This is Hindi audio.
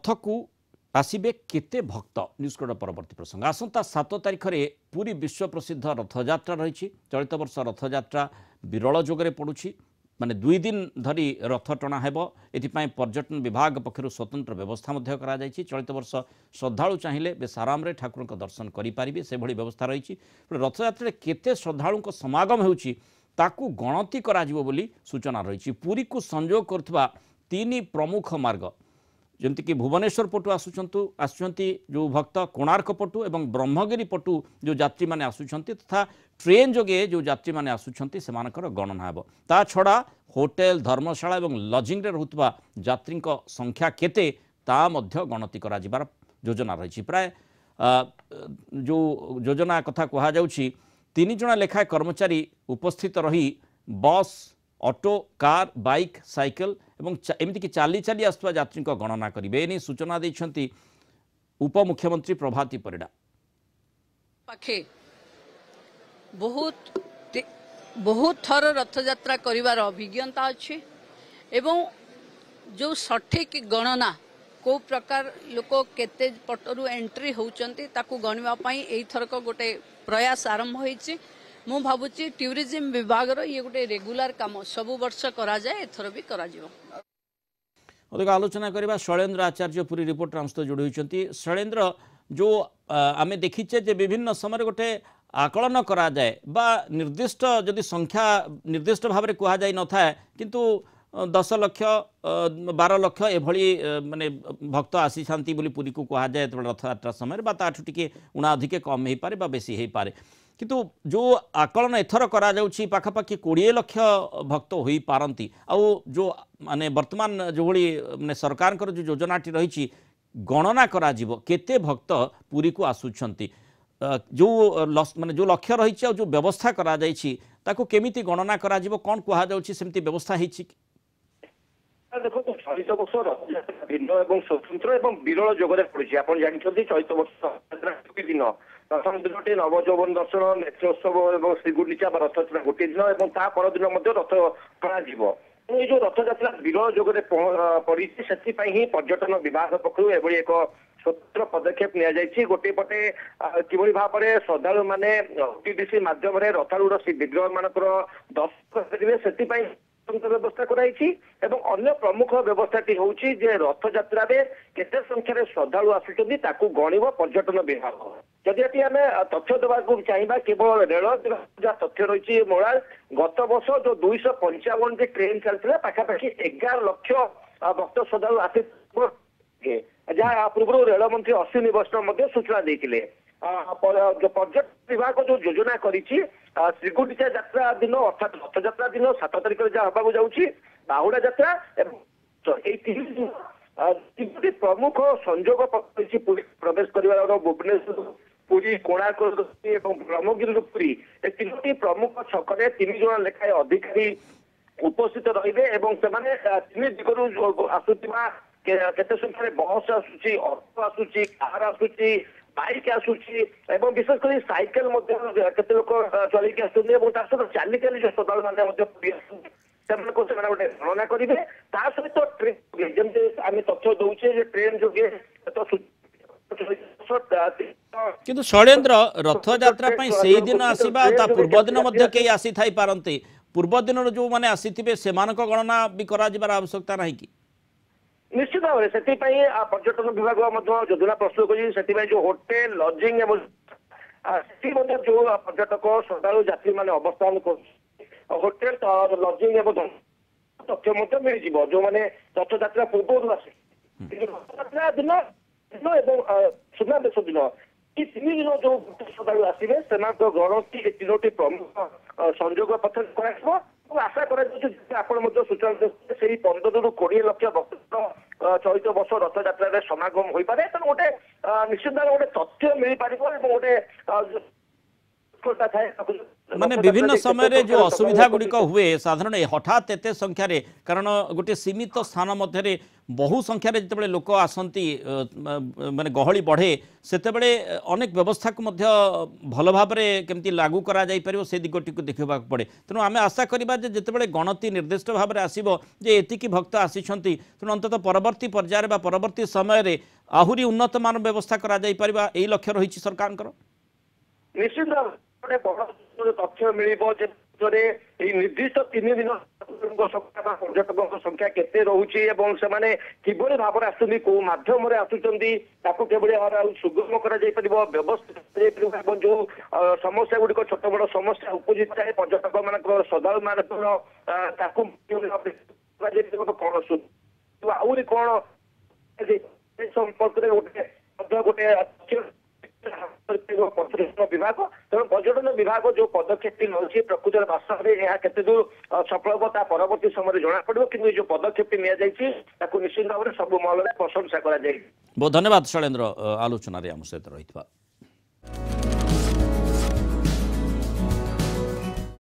रथकू आसबे केते भक्त न्यूज़कोड परवर्ती प्रसंग आसंता 7 तारिख में पूरी विश्व प्रसिद्ध रथयात्रा रही। चलित वर्ष रथयात्रा विरल जोगरे पड़ुछि माने 2 दिन धरी रथ टणा हेब एथिपाई पर्यटन विभाग पक्षर स्वतंत्र व्यवस्था करा जायछि। चलित वर्ष श्रद्धालु चाहिए बेस आराम रे ठाकुर का दर्शन करि पारिबे से भली व्यवस्था रही। रथयात्रा केते श्रद्धालु समागम होउछि ताकू गणति करा जिवो बोली सूचना रही। पुरी को संयोग करथबा 3 प्रमुख मार्ग जमती कि भुवनेश्वर पटु आसुचंती जो भक्त कोणार्क पटु एवं ब्रह्मगिरी पटु जो यात्री माने आसुचंती तथा ट्रेन जोगे जो यात्री माने आसुचंती सेमानकर गणना हेबो। ता छड़ा होटेल धर्मशाला एवं लजिंग रे रहुतबा यात्री संख्या केते ता मध्य गणति करा जिबार योजना रही। प्राय जो योजना कथा कहा जाउछि 3 जना लेखा कर्मचारी उपस्थित रही बस ऑटो कार बाइक साइकिल एवं एमती कि चाली चाली आसुवा यात्री गणना करेंगे। एने सूचना देछंती उपमुख्यमंत्री प्रभाती परिडा। पाखे बहुत थर रथयात्रा करिवार अभिज्ञता अच्छे एवं जो सठिक गणना को प्रकार लोक केते पटरु एंट्री होउचंती ताकू गणिबा पई एई थरक गोटे प्रयास आरंभ होईची। मु भावुची टूरिज्म विभाग ये गोटे रेगुलर काम सबु वर्ष करा जाए एथर भी करा जिवो। अधिक आलोचना करबा शैलेन्द्र आचार्य पूरी रिपोर्ट हम सहित जोड़ी होइचंती। शैलेन्द्र जो आमे देखिचे जे विभिन्न समय गोटे आकलन करा जाए बा निर्दिष्ट जदि संख्या निर्दिष्ट भाव में कहा जाय न थाए किंतु 10 लाख 12 लाख एभली माने भक्त आसी शांति बोली पुरी को कहा जाए रथयात्रा समय बा ताठु टिके उणा अधिक कम हो पारे बा बेसी हो पारे किंतु जो आकलन एथर करा जाउछि पाखापाखि 20 लाख भक्त होई पारंती आउ जो माने वर्तमान जो भली माने सरकार जो योजनाटी रही गणना करा जिवो केते भक्त पुरी को आसुछंती जो माने जो लक्ष्य रही जो व्यवस्था करा जाइछि ताको केमिति गणना करा जिवो कोन कहा जाउछि सेमति व्यवस्था हेछि। देखो तो चलित वर्ष भिन्न और स्वतंत्र और विरल जोगरे पड़ी आप जानते चलित वर्ष दिन प्रथम दिन नवजौवन दर्शन नेत्रोत्सव और श्रीगुंडीचा रथयात्रा गोटे दिन और ता परदिन रथ टणा ये जो रथयात्रा विरल जोगरे पड़ी से पर्यटन विभाग पक्ष एभली एक स्वतंत्र पदक्षेप नि गोटे पटे किभली भाव में श्रद्धालु मैंने ओटीडीसी मध्यम रथारूढ़ विग्रह मानकर दर्शन करेंगे से व्यवस्था कराई अन्य प्रमुख व्यवस्थाटी हूँ जे रथयात्रा केते संख्यार श्रद्धालु आसुच्चंती ताकू गणिब पर्यटन विभाग। जदि ये आम तथ्य देवाक चाहिए केवल रेल जहाँ तथ्य रही मोड़ा गत वर्ष जो 255 ट्रेन चलता पाखापाखि 11 लाख भक्त श्रद्धालु आसी जहाँ पूर्व रेल मंत्री अश्विनी वैष्णव सूचना देते पर्यटन विभाग जो योजना करी श्रीगुंडीचा यात्रा दिन अर्थात रथयात्रा दिन 7 तारिख जहाँ हवा जाऊँगी बाहुड़ा यात्रा तीन प्रमुख संजोग पुरी प्रवेश कर भुवनेश्वर पुरी कोणार्क ब्रह्मगिरी पुरी ए 3 प्रमुख छकरे 3 जन लेखाएं अधिकारी उपस्थित रहिबे एवं सेमाने 3 दिगरु आसुथिबा केते संख्यारे बस आसुची ऑटो आसुची कार आसुची बाइक आसुची एवं विशेषकर साइकेल केते लोक चलिक आसुनी और चाली चाली जो श्रद्धालु मैंने गोटे गणना करेंगे सहित ट्रेन जमी आम तथ्य दौचे ट्रेन जोगे किंतु शैलेन्द्र रथयात्रा से दिन आसवा पूर्व दिन कई आसी थाई पारंते पूर्व दिन जो मैंने आसीथिबे सेमानक गणना भी करा जिबार आवश्यकता नहीं कि निश्चित भाव में से पर्यटन विभाग योजना प्रस्तुत कर जो होटेल लजिंग जो पर्यटक श्रद्धालु यात्री मैंने अवस्थान कर होटेल लजिंग तथ्य मिल जो मैंने रथयात्रा पूर्व आसे रथयात्रा दिन सुनादेश दिन ये 3 दिन जो श्रद्धालु आसवे से गणति 3टी प्रमुख संजोग पथ कर आशा कर सूचना से 15 ରୁ 20 लाख भक्त चलित वर्ष रथयात्रा समागम हो पारे तेणु गोटे निश्चित भाव गोटे तथ्य मिल पार गोटे थाए माने विभिन्न समय जो असुविधा गुड़िक हुए साधारण हठात एत संख्यार कारण गोटे सीमित स्थान मध्य बहु संख्यार जिते लोक आसती माने गहली बढ़े सेतेबेले अनेक व्यवस्था को मध्य भल भाव केमती लागू करा जाई परिबो से दिगटी को देखा पड़े तेणु आम आशा करिबा जे जेतेबेले गणति निर्दिष्ट भाव में आसीबो जे एतिकी भक्त आसीछंती तेणु अंततः परवर्ती पर्यायर बा परवर्ती समय रे आहुरी उन्नत मान व्यवस्था करा जाई परिबा एई लक्ष्य रहिछि सरकारଙ୍କର निश्चित भाव बड़ तथ्य मिल निर्दिष्ट 3 दिन पर्यटकों संख्या केते रोचे से किभली भाव में आसुच्च कौ मध्यम आसुच्च सुगम कर व्यवस्था जो समस्या गुड़िक छोट बड़ समस्या उपजित है पर्यटक मान श्रद्धालु मान आहरी कौन संपर्क गोटे विभाग तेणु पर्यटन विभाग जो पदक्षेप नौछि प्रकृत वास्तव में यह केते दूर सफल होता परवर्ती समय जना पड़ो कि जो पदक्षेप निश्चित भाव में सब महल प्रशंसा करा जाए। बहुत धन्यवाद शैलेन्द्र आलोचन आम सहित रही।